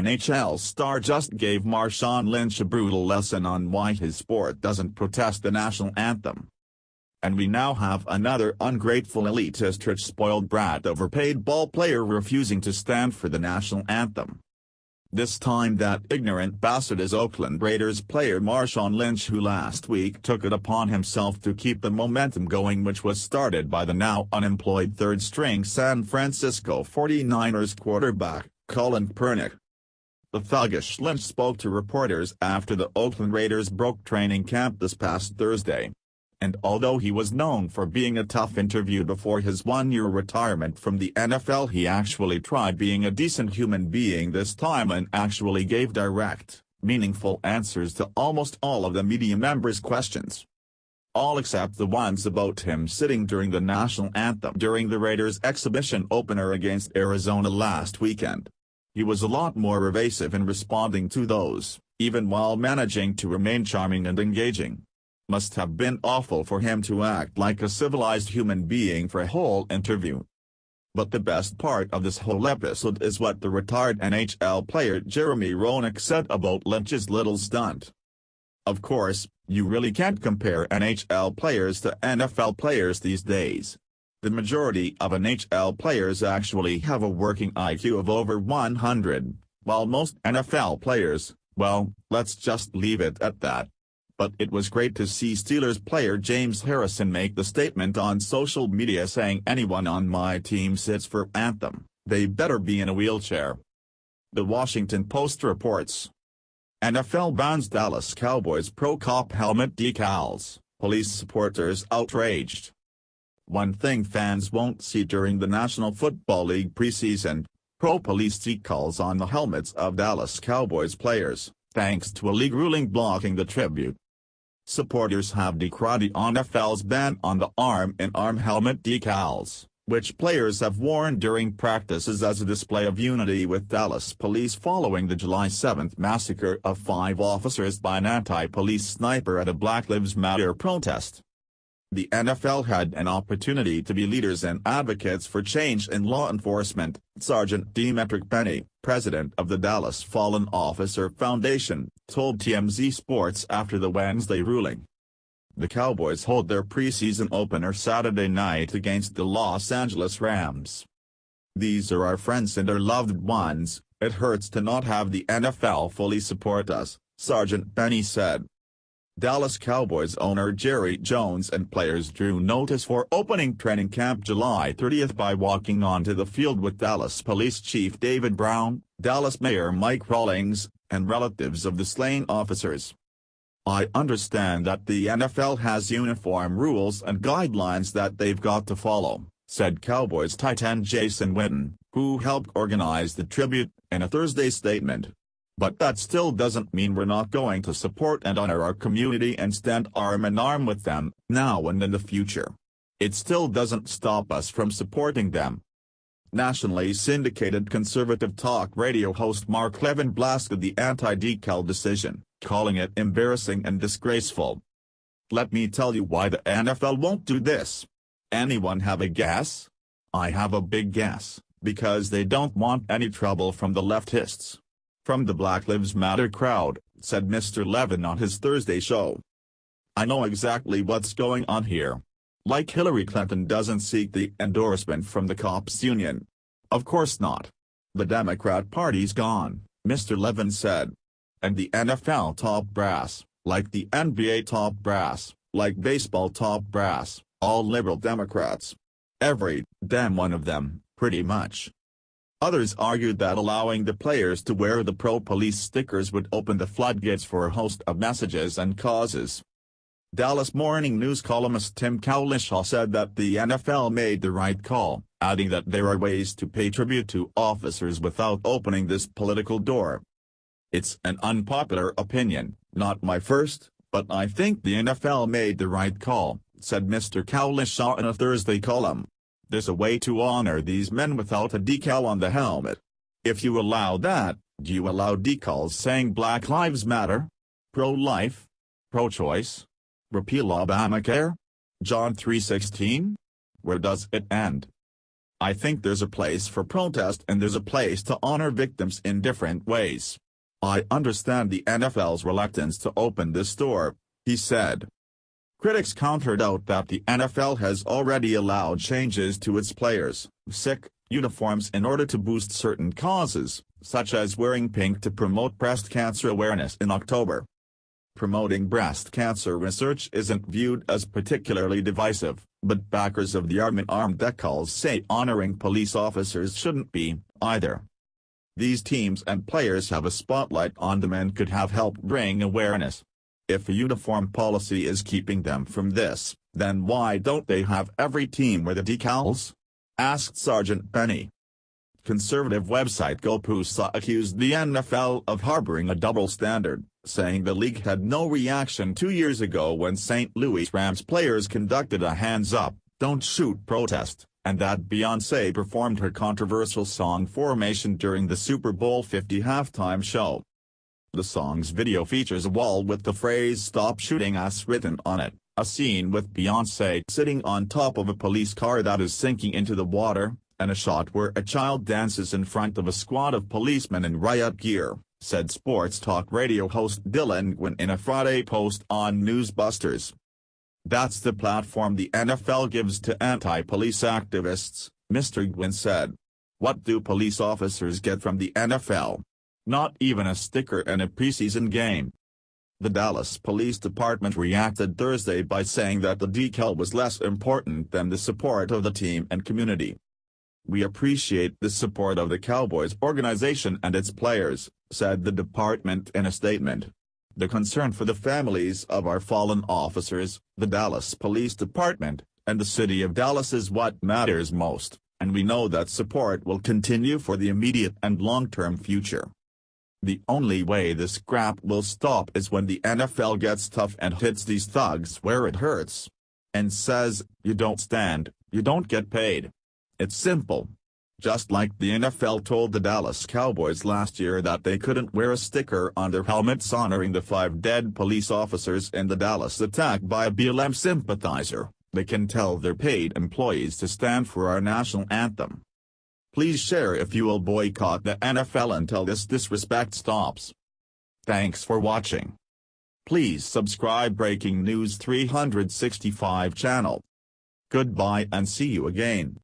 NHL star just gave Marshawn Lynch a brutal lesson on why his sport doesn't protest the national anthem. And we now have another ungrateful elitist rich spoiled brat overpaid ball player refusing to stand for the national anthem. This time that ignorant bastard is Oakland Raiders player Marshawn Lynch, who last week took it upon himself to keep the momentum going which was started by the now unemployed third-string San Francisco 49ers quarterback, Colin Kaepernick. The thuggish Lynch spoke to reporters after the Oakland Raiders broke training camp this past Thursday. And although he was known for being a tough interview before his one-year retirement from the NFL, he actually tried being a decent human being this time and actually gave direct, meaningful answers to almost all of the media members' questions. All except the ones about him sitting during the national anthem during the Raiders' exhibition opener against Arizona last weekend. He was a lot more evasive in responding to those, even while managing to remain charming and engaging. Must have been awful for him to act like a civilized human being for a whole interview. But the best part of this whole episode is what the retired NHL player Jeremy Roenick said about Lynch's little stunt. Of course, you really can't compare NHL players to NFL players these days. The majority of NHL players actually have a working IQ of over 100, while most NFL players, well, let's just leave it at that. But it was great to see Steelers player James Harrison make the statement on social media saying anyone on my team sits for anthem, they better be in a wheelchair. The Washington Post reports. NFL bans Dallas Cowboys Pro Cop helmet decals, police supporters outraged. One thing fans won't see during the National Football League preseason, pro police decals on the helmets of Dallas Cowboys players, thanks to a league ruling blocking the tribute. Supporters have decried the NFL's ban on the arm-in-arm helmet decals, which players have worn during practices as a display of unity with Dallas police following the July 7 massacre of 5 officers by an anti-police sniper at a Black Lives Matter protest. The NFL had an opportunity to be leaders and advocates for change in law enforcement, Sergeant Demetric Benny, president of the Dallas Fallen Officer Foundation, told TMZ Sports after the Wednesday ruling. The Cowboys hold their preseason opener Saturday night against the Los Angeles Rams. These are our friends and our loved ones, it hurts to not have the NFL fully support us, Sergeant Benny said. Dallas Cowboys owner Jerry Jones and players drew notice for opening training camp July 30 by walking onto the field with Dallas Police Chief David Brown, Dallas Mayor Mike Rawlings, and relatives of the slain officers. I understand that the NFL has uniform rules and guidelines that they've got to follow, said Cowboys tight end Jason Witten, who helped organize the tribute, in a Thursday statement. But that still doesn't mean we're not going to support and honor our community and stand arm in arm with them, now and in the future. It still doesn't stop us from supporting them. Nationally syndicated conservative talk radio host Mark Levin blasted the anti-decal decision, calling it embarrassing and disgraceful. Let me tell you why the NFL won't do this. Anyone have a guess? I have a big guess, because they don't want any trouble from the leftists. From the Black Lives Matter crowd, said Mr. Levin on his Thursday show. I know exactly what's going on here. Like Hillary Clinton doesn't seek the endorsement from the cops union. Of course not. The Democrat Party's gone, Mr. Levin said. And the NFL top brass, like the NBA top brass, like baseball top brass, all liberal Democrats. Every damn one of them, pretty much. Others argued that allowing the players to wear the pro-police stickers would open the floodgates for a host of messages and causes. Dallas Morning News columnist Tim Cowlishaw said that the NFL made the right call, adding that there are ways to pay tribute to officers without opening this political door. It's an unpopular opinion, not my first, but I think the NFL made the right call, said Mr. Cowlishaw in a Thursday column. There's a way to honor these men without a decal on the helmet. If you allow that, do you allow decals saying Black Lives Matter? Pro-life? Pro-choice? Repeal Obamacare? John 3:16? Where does it end? I think there's a place for protest and there's a place to honor victims in different ways. I understand the NFL's reluctance to open this door," he said. Critics countered out that the NFL has already allowed changes to its players' uniforms in order to boost certain causes, such as wearing pink to promote breast cancer awareness in October. Promoting breast cancer research isn't viewed as particularly divisive, but backers of the armed decals say honoring police officers shouldn't be, either. These teams and players have a spotlight on them and could have helped bring awareness. If a uniform policy is keeping them from this, then why don't they have every team wear the decals? Asked Sergeant Benny. Conservative website GoPusa accused the NFL of harboring a double standard, saying the league had no reaction 2 years ago when St. Louis Rams players conducted a hands-up, don't shoot protest, and that Beyoncé performed her controversial song Formation during the Super Bowl 50 halftime show. The song's video features a wall with the phrase "Stop Shooting Us" written on it, a scene with Beyoncé sitting on top of a police car that is sinking into the water, and a shot where a child dances in front of a squad of policemen in riot gear, said sports talk radio host Dylan Gwynn in a Friday post on Newsbusters. "That's the platform the NFL gives to anti-police activists," Mr. Gwynn said. "What do police officers get from the NFL? Not even a sticker in a preseason game." The Dallas Police Department reacted Thursday by saying that the decal was less important than the support of the team and community. "We appreciate the support of the Cowboys organization and its players," said the department in a statement. "The concern for the families of our fallen officers, the Dallas Police Department, and the city of Dallas is what matters most, and we know that support will continue for the immediate and long-term future. The only way this crap will stop is when the NFL gets tough and hits these thugs where it hurts. And says, you don't stand, you don't get paid. It's simple." Just like the NFL told the Dallas Cowboys last year that they couldn't wear a sticker on their helmets honoring the 5 dead police officers in the Dallas attack by a BLM sympathizer, they can tell their paid employees to stand for our national anthem. Please share if you will boycott the NFL until this disrespect stops. Thanks for watching. Please subscribe Breaking News 365 channel. Goodbye and see you again.